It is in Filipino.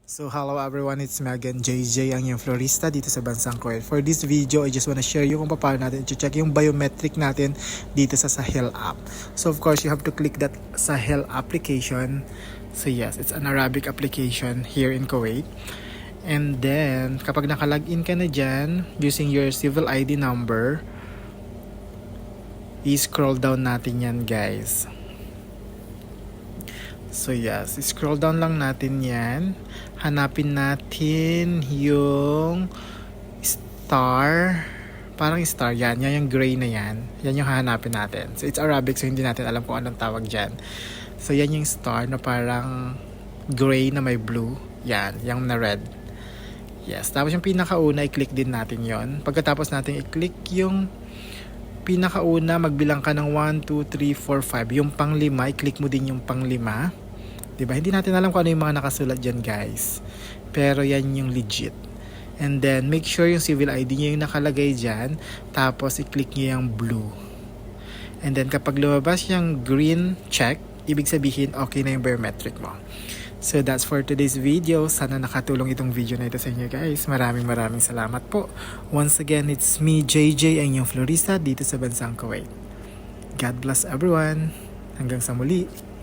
So hello everyone, it's Megan JJ, ang yung florista dito sa bansang Kuwait. For this video, I just wanna share yung kung paano natin i-check yung biometric natin dito sa Sahel app. So of course, you have to click that Sahel application. So yes, it's an Arabic application here in Kuwait. And then, kapag nakalagin ka na dyan, using your civil ID number, i-scroll down natin yan guys. So yes, scroll down lang natin yan. Hanapin natin yung star. Parang star yan. Yan yung gray na yan. Yan yung hanapin natin. So it's Arabic so hindi natin alam kung anong tawag dyan. So yan yung star na parang gray na may blue. Yan, yung na red. Yes, tapos yung pinakauna i-click din natin yon. Pagkatapos natin i-click yung pinakauna, magbilang ka ng 1, 2, 3, 4, 5. Yung panglima, i-click mo din yung panglima. Diba? Hindi natin alam kung ano yung mga nakasulat dyan guys. Pero yan yung legit. And then, make sure yung civil ID nyo yung nakalagay dyan. Tapos, i-click nyo yung blue. And then, kapag lumabas yung green check, ibig sabihin, okay na yung biometric mo. So, that's for today's video. Sana nakatulong itong video na ito sa inyo guys. Maraming salamat po. Once again, it's me, JJ, ang inyong florista dito sa bansang Kuwait. God bless everyone. Hanggang sa muli.